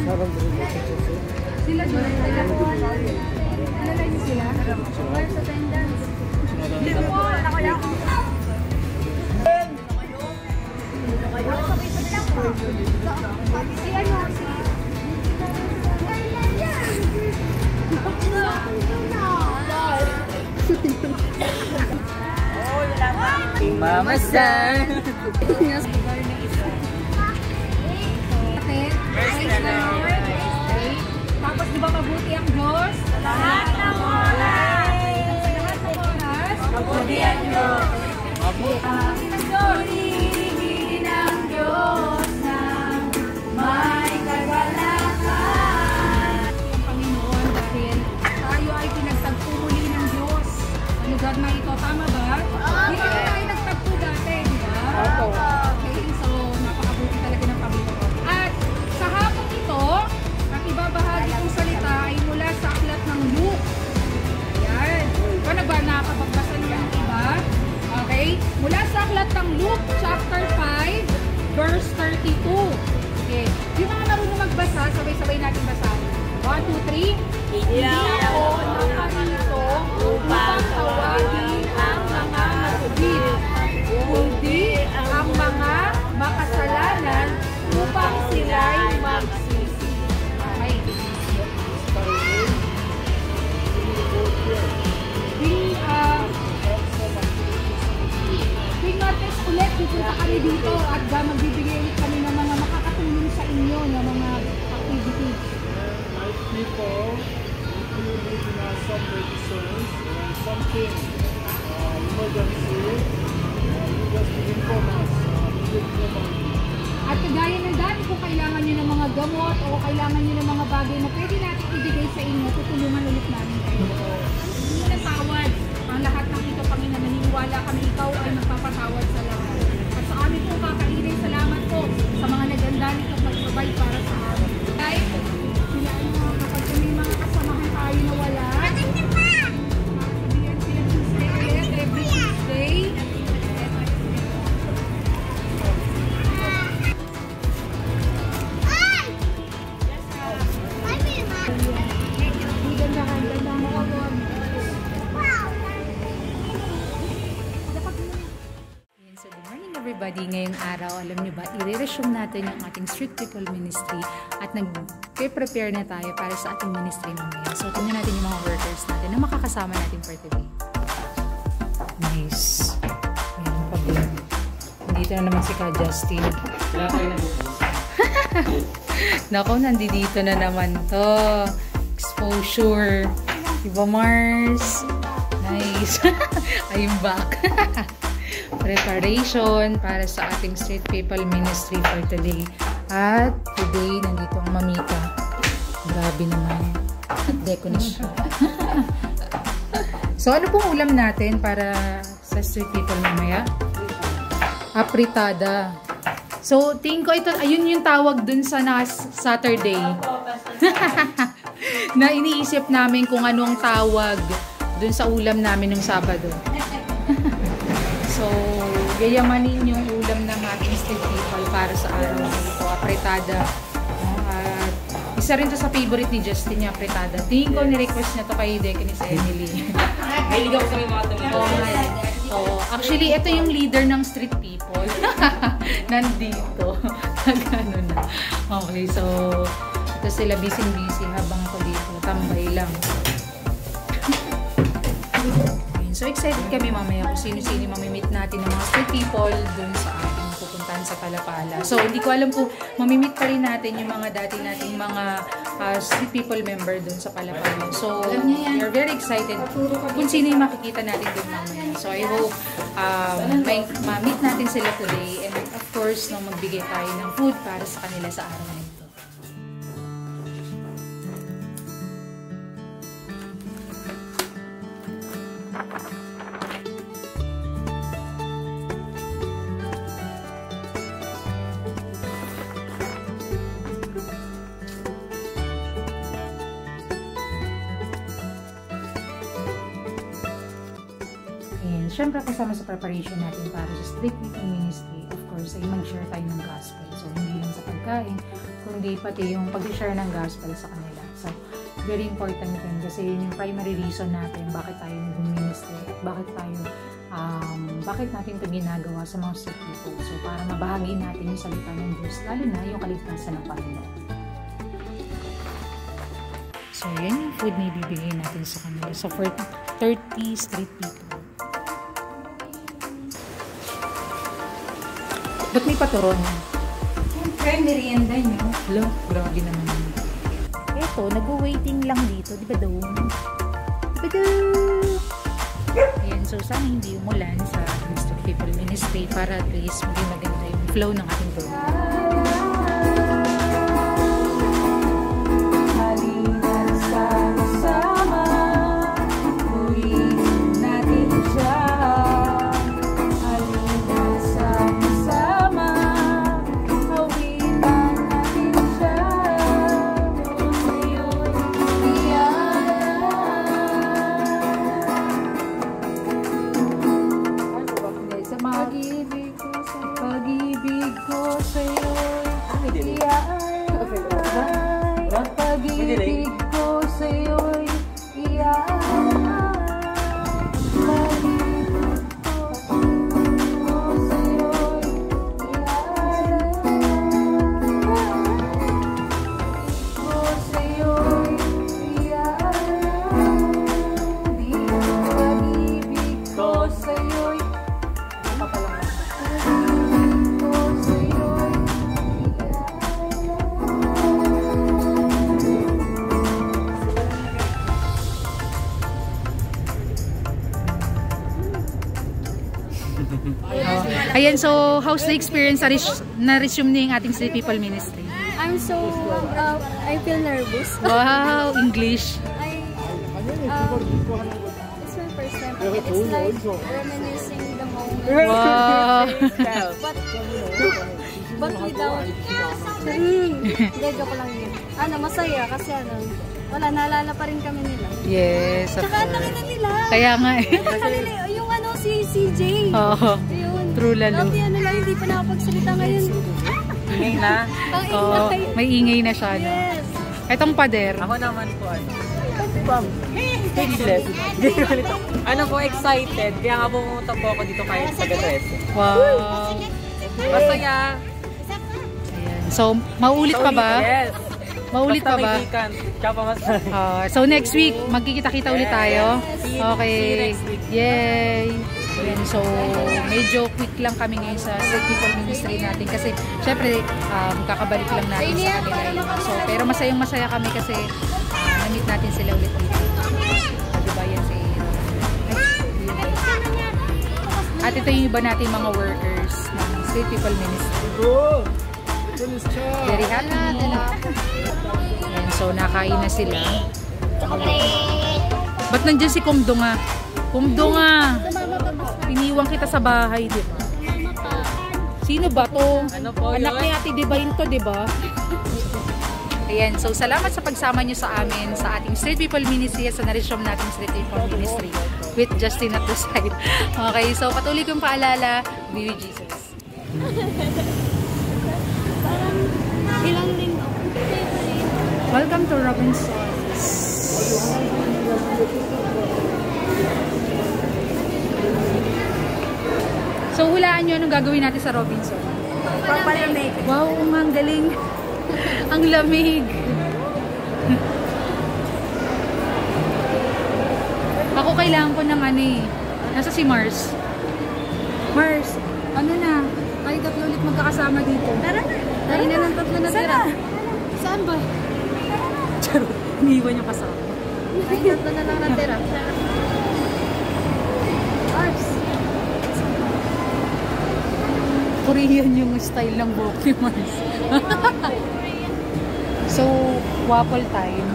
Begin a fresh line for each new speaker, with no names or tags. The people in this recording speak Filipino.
Sila doon. Alalay niyo sila? Where's attendance? Dito po. Ako lang. Si ano?
Mama San!
Tapos di ba mabuti ang Diyos? Lahat ng oras! Lahat ng oras? Mabuti ang Diyos! Purihin ang Diyos na may kagalakan. Ang Panginoon dahil tayo ay pinagtagpo muli ng Diyos. Ang lugar na ito, tama ba? Hindi kami tayo nagtagpo dati, di ba? Okay, so napakabuti talaga ng Panginoon. At sa hapong ito, ang ibabahagi kong salita ay mula sa aklat ng Luke. Ayan. Paano ba nakapagbasa naman ng iba? Okay? Mula sa aklat ng Luke chapter 5 verse 32. Okay. Yung mga marunong magbasa, sabay-sabay natin basahin. 1, 2, 3. Hindi ako nakarito upang tawagin ang mga matubig, kundi ang mga makasalanan upang sila'y magsisi. Okay. Tuwing Martes ulit, pupunta kami dito at magbibigay ulit kami ng mga makakatulong sa inyo ng mga activities.
People, if you need to know some medicines or something emergency, you just inform us.
At kagaya ng dati, kung kailangan nyo ng mga gamot o kailangan nyo ng mga bagay na pwede natin ibigay sa inyo, tutulungan ulit namin kayo. Hindi mo natawad ang lahat ng ito, Panginoon. Naniniwala kami ikaw ay magpapatawad sa lahat. At sa amin po, kakainay salamat po sa mga nagandali at magsabay para sa amin. Kahit sila kapag may mga kasamahan tayo na wala, sabihan sila Tuesday ulit, every Tuesday.
So good morning everybody. Ngayong araw, alam niyo ba, i-resume natin yung ating Street People Ministry at nag-prepare na tayo para sa ating ministry mamaya. So tingnan natin yung mga workers natin na makakasama natin for today. Nice. Meron pa din. Nandito na naman si Ka Justin. Nako, nandito na naman to. Exposure. Diba Mars? Nice. I'm back. Preparation para sa ating Street People Ministry for today. At today, nandito ang mamita. Grabe naman. At deko na siya. So, ano pong ulam natin para sa Street People mamaya? Apritada. So, tingin ko ito, ayun yung tawag dun sa Saturday. Na iniisip namin kung ano ang tawag dun sa ulam namin ng Sabado. So, yayamanin yung ulam ng ating Street People para sa araw na ito. Apritada. At isa rin to sa favorite ni Justin yung apritada. Tingin ko ni-request niya to kay Deke ni sa Emily.
May ligaw sa mga tumulong.
So, actually, ito yung leader ng Street People. Nandito. Gano'n na. Okay, so, ito sila busy-busy habang ako dito. Tambay lang. So, excited kami mamaya kung sino-sino mamimit natin ng mga Street People dun sa ating pupuntahan sa Palapala. So, hindi ko alam kung mamimit pa rin natin yung mga dati nating mga Street People member dun sa Palapala. So, we are very excited kung sino yung makikita natin dun mamaya. So, I hope ma-meet natin sila today. And of course, magbigay tayo ng food para sa kanila sa araw na ito. And syempre kasama sa preparation natin para sa Street People Ministry, of course, ay mag-share tayo ng gospel. So, hindi lang sa pagkain, kundi pati yung pag-share ng gospel sa kanila. So, very important yun kasi yun yung primary reason natin bakit tayo nag-minister at bakit natin ito ginagawa sa mga sick people. So, para mabahagi natin yung salita ng Diyos, lalo na yung kaligtasan ng Panginoon. So, yan yung food na ibibigay natin sa kanila. So, for 30 street people. Ba't may paturon?
Siyempre, merienda nyo.
Hello, grabe naman. Eto, nag-waiting lang dito. Di ba daw? Ayan, so sana hindi umulan sa Street People Ministry para at least maging maganda yung flow ng ating program. Pag-ibig ko sa'yo'y pag-ibig ko sa'yo'y Ayan, so how's the experience na resume na yung ating Street People Ministry?
I'm so, I feel nervous.
Wow, English.
It's my first time. It's like reminiscing the moment.
Wow.
But without, hindi, joke lang yun. Masaya kasi wala, naalala pa rin kami nila.
Yes, of
Tsaka ang
course.
laki na nila.
Kaya nga eh.
Yung si CJ.
Oo.
Yun.
True lalo.
Dati lang, hindi pa nakapagsalita ngayon.
Ingay na.
Ang
Oo,
ingay.
may ingay na siya, no?
Yes.
Itong pader.
Ako naman po speechless. Ano po, excited. Kaya nga pumunta po ako dito kahit sa Gatres.
Wow.
Masaya.
Ayan. So, maulit pa ba?
Yes.
Maulit pa
Basta
ba?
may weekend. Tsaka pa masaya.
So, next week, magkikita-kita ulit tayo.
See you
Okay.
next week.
Yay! Ayan, so, medyo quick lang kami ngayon sa Street People Ministry natin kasi, syempre, kakabalik lang natin sa kanila. So, pero masayang-masaya kami kasi na-meet natin sila ulit dito. Diba yan si... At ito yung iba natin mga workers ng Street People Ministry. Very happy. Ayan, so, nakain na sila. Ba't nandiyan si Kumdo nga? Kumdo nga! Iniwan kita sa bahay, di ba? Sino ba to?
Ano po
Anak
yun?
ni Ate Divine to, di ba? Ayan, so salamat sa pagsama nyo sa amin sa ating Street People Ministry sa na-resume nating Street People Ministry with Justin at the side. Okay, so patuloy kong paalala, be with Jesus.
Ilang rin ako.
Welcome to Robinsons. So, hulaan nyo anong gagawin natin sa Robinson.
Papalamig.
Wow, ang galing. Ang lamig. Ako kailangan ko ng ano eh. Nasa si Mars. Mars, ano na? Tayo tatlo ulit magkakasama dito.
Tara na.
Tayo na ng tatlo na tira.
Saan ba?
Charot. Iniwan yung kasama.
Ay, tatlo na lang natira. Arps.
Korean yung style ng buhok ni Mars. So, waffle time.